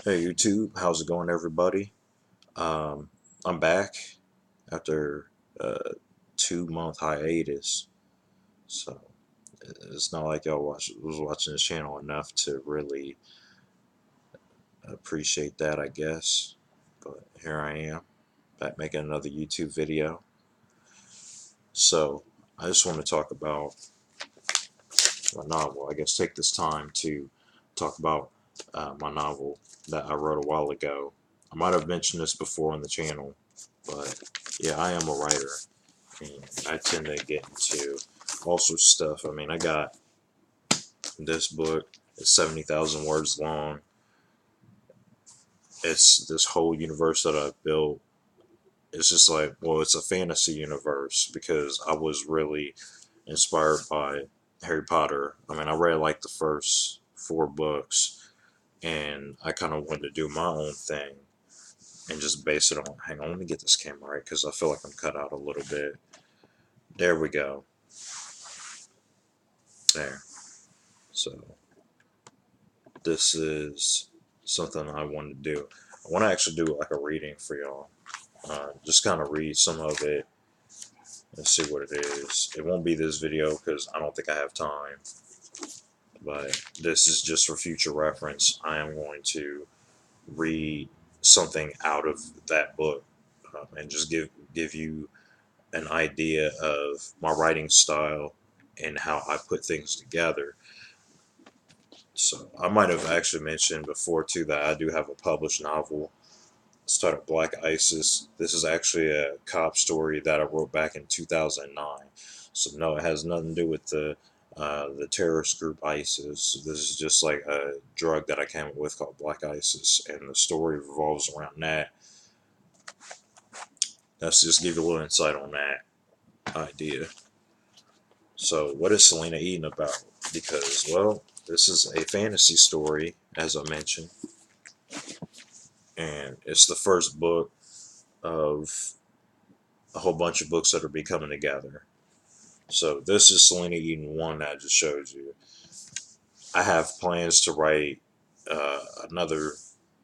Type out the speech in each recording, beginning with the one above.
Hey YouTube, how's it going, everybody? Um, I'm back after a 2 month hiatus, so it's not like y'all was watching the channel enough to really appreciate that, I guess. But here I am, back making another YouTube video. So I just want to talk about my novel. I guess take this time to talk about my novel that I wrote a while ago. I might have mentioned this before on the channel, but yeah, I am a writer, and I tend to get into all sorts of stuff. I mean, I got this book. It's 70,000 words long. It's this whole universe that I've built. It's just like, well, it's a fantasy universe because I was really inspired by Harry Potter. I mean, I read like the first four books, and I kind of wanted to do my own thing and just base it on. Hang on, let me get this camera right because I feel like I'm cut out a little bit. There we go. There. So this is something I want to do. I want to actually do like a reading for y'all. Just kind of read some of it and see what it is. It won't be this video because I don't think I have time, but this is just for future reference. I am going to read something out of that book and just give you an idea of my writing style and how I put things together. So I might have actually mentioned before too that I do have a published novel. It's titled Black ISIS. This is actually a cop story that I wrote back in 2009. So no, it has nothing to do with the terrorist group ISIS. This is just like a drug that I came up with called Black ISIS, and the story revolves around that. Let's just give you a little insight on that idea. So, what is Celina Eden about? Because, well, this is a fantasy story, as I mentioned, and it's the first book of a whole bunch of books that are be coming together. So, this is Celina Eden 1 that I just showed you. I have plans to write another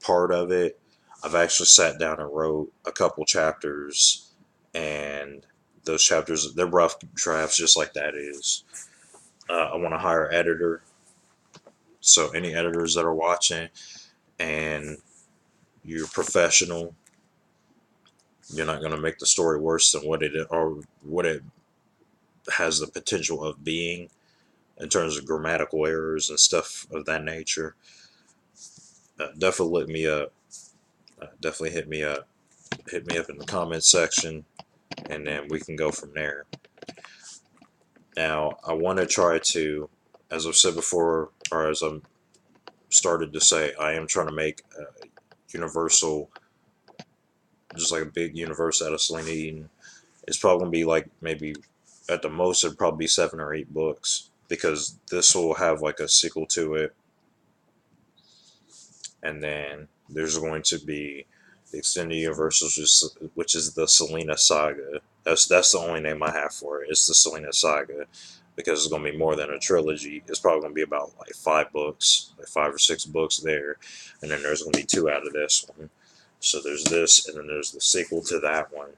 part of it. I've actually sat down and wrote a couple chapters, and those chapters, they're rough drafts, just like that is. I want to hire an editor. So, any editors that are watching, and you're professional, you're not going to make the story worse than what it or what it has the potential of being in terms of grammatical errors and stuff of that nature. Definitely look me up. Definitely hit me up. Hit me up in the comments section, and then we can go from there. Now, I want to try to, as I've said before, or as I'm started to say, I am trying to make a universal, just like a big universe out of Celina Eden. It's probably gonna be like maybe at the most it'd probably be 7 or 8 books because this will have like a sequel to it, and then there's going to be the extended universe, which is the Celina Saga. That's the only name I have for it. It's the Celina Saga because it's going to be more than a trilogy. It's probably going to be about like 5 books, like 5 or 6 books there, and then there's going to be 2 out of this one. So there's this, and then there's the sequel to that one,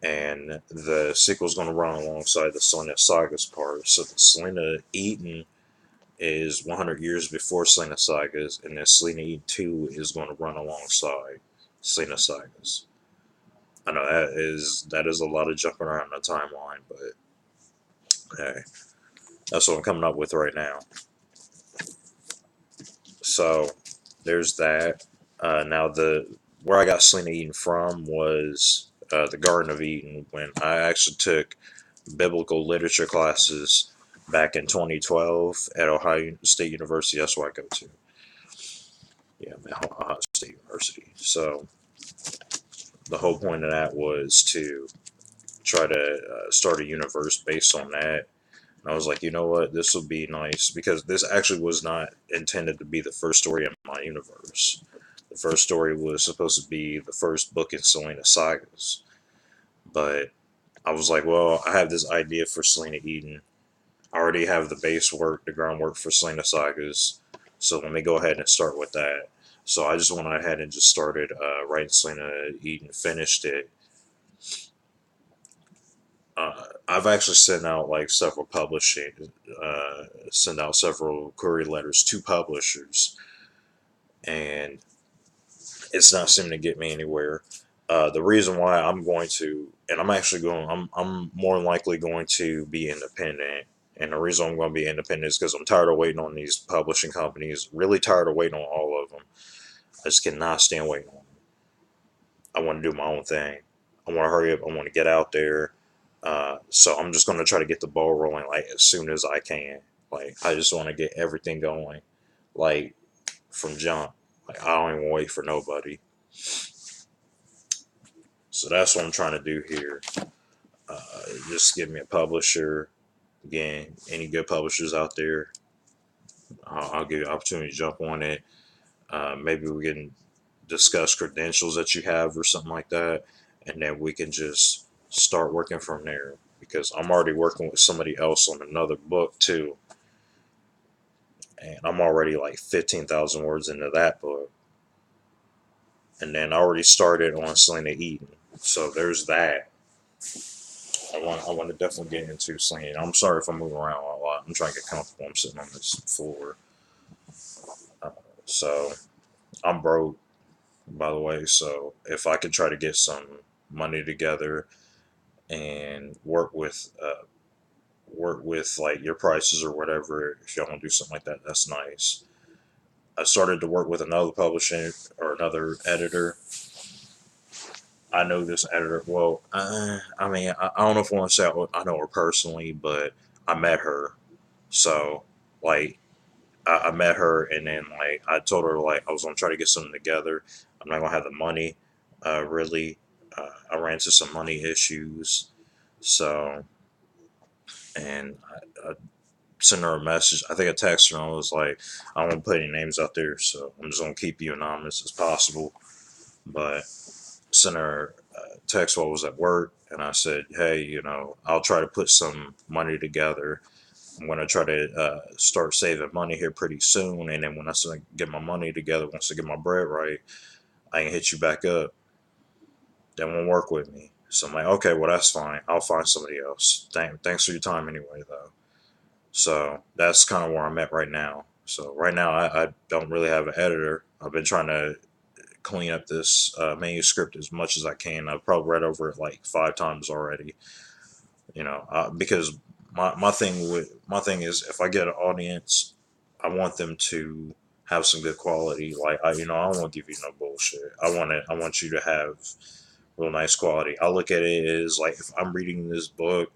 and the sequel is going to run alongside the Celina Saga's part. So the Celina Eden is 100 years before Celina Sagas, and then Celina Eden 2 is going to run alongside Celina Sagas. I know that is a lot of jumping around the timeline, but hey, that's what I'm coming up with right now. So there's that. Now the where I got Celina Eden from was the Garden of Eden when I actually took biblical literature classes back in 2012 at Ohio State University. That's where I go to. Yeah, I'm at Ohio State University. So the whole point of that was to try to start a universe based on that. And I was like, you know what, this will be nice because this actually was not intended to be the first story in my universe. The first story was supposed to be the first book in Celina Sagas, but I was like, well, I have this idea for Celina Eden. I already have the base work, the groundwork for Celina Sagas, so let me go ahead and start with that. So I just went ahead and just started writing Celina, Eden, finished it. I've actually sent out like several sent out several query letters to publishers, and it's not seeming to get me anywhere. The reason why I'm going to, and I'm actually going, I'm more than likely going to be independent. And the reason I'm going to be independent is because I'm tired of waiting on these publishing companies. Really tired of waiting on all of them. I just cannot stand waiting on them. I want to do my own thing. I want to hurry up. I want to get out there. So I'm just going to try to get the ball rolling like as soon as I can. Like I just want to get everything going, like from jump. Like I don't even wait for nobody. So that's what I'm trying to do here. Just give me a publisher. Again, any good publishers out there, I'll give you an opportunity to jump on it. Maybe we can discuss credentials that you have or something like that, and then we can just start working from there. Because I'm already working with somebody else on another book too, and I'm already like 15,000 words into that book, and then I already started on Celina Eden. So there's that. I want to definitely get into Celina. I'm sorry if I'm moving around a lot. I'm trying to get comfortable. I'm sitting on this floor, so I'm broke, by the way. So if I could try to get some money together and work with like your prices or whatever, if y'all want to do something like that, that's nice. I started to work with another publisher or another editor. I know this editor. Well, I mean, I don't know if I want to say I know her personally, but I met her. So, like, I met her, and then like I told her like I was gonna try to get something together. I'm not gonna have the money, really. I ran into some money issues, so and I sent her a message. I think I texted her and I was like, I don't want to put any names out there, so I'm just gonna keep you anonymous as possible. But sent her a text while I was at work, and I said, hey, I'll try to put some money together. I'm going to try to start saving money here pretty soon. And then when I start get my money together, once I get my bread right, I can hit you back up. That won't work with me. So I'm like, okay, well, that's fine. I'll find somebody else. Thanks for your time anyway, though. So that's kind of where I'm at right now. So right now, I don't really have an editor. I've been trying to clean up this manuscript as much as I can. I've probably read over it like 5 times already. Because my thing is if I get an audience, I want them to have some good quality. Like I don't want to give you no bullshit. I want you to have real nice quality. I look at it as like if I'm reading this book,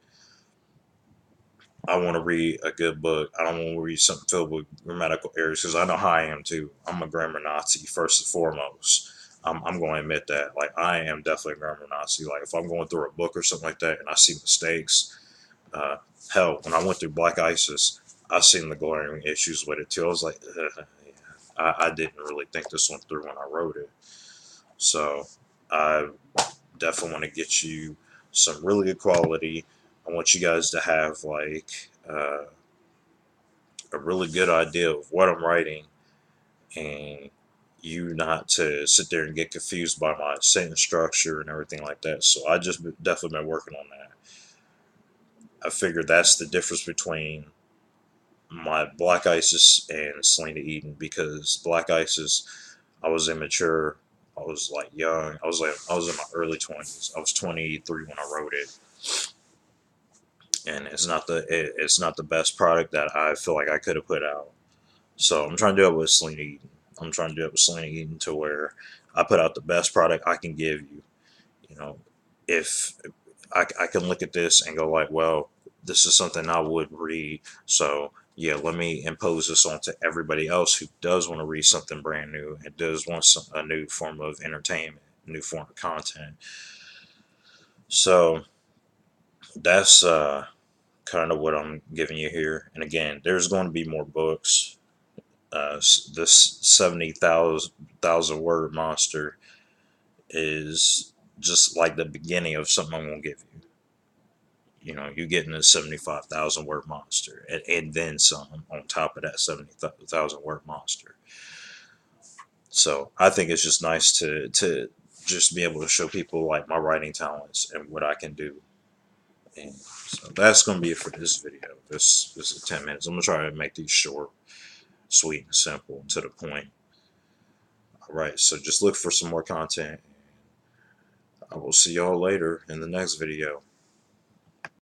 I want to read a good book. I don't want to read something filled with grammatical errors because I know how I am too. I'm a grammar Nazi first and foremost. I'm going to admit that. Like I am definitely a grammar Nazi. Like if I'm going through a book or something like that and I see mistakes, uh, hell, when I went through Black ISIS, I seen the glaring issues with it too. I was like, yeah, I didn't really think this one through when I wrote it. So I definitely want to get you some really good quality. I want you guys to have like a really good idea of what I'm writing, and you not to sit there and get confused by my sentence structure and everything like that. So I just definitely been working on that. I figured that's the difference between my Black ISIS and Celina Eden, because Black ISIS, I was immature. I was like young. I was in my early 20s. I was 23 when I wrote it, and it's not the best product that I feel like I could have put out. So I'm trying to do it with Celina Eden. I'm trying to do it with Celina Eden to where I put out the best product I can give you. You know, if I can look at this and go like, well, this is something I would read. So yeah, let me impose this onto everybody else who does want to read something brand new and does want a new form of entertainment, a new form of content. So that's kind of what I'm giving you here. And again, there's going to be more books. This 70,000 word monster is just like the beginning of something I'm going to give you. You're getting a 75,000 word monster and then some on top of that 70,000 word monster. So I think it's just nice to just be able to show people like my writing talents and what I can do. And so that's gonna be it for this video. This is 10 minutes. I'm gonna try to make these short, sweet, and simple, and to the point. All right, so just look for some more content. I will see y'all later in the next video.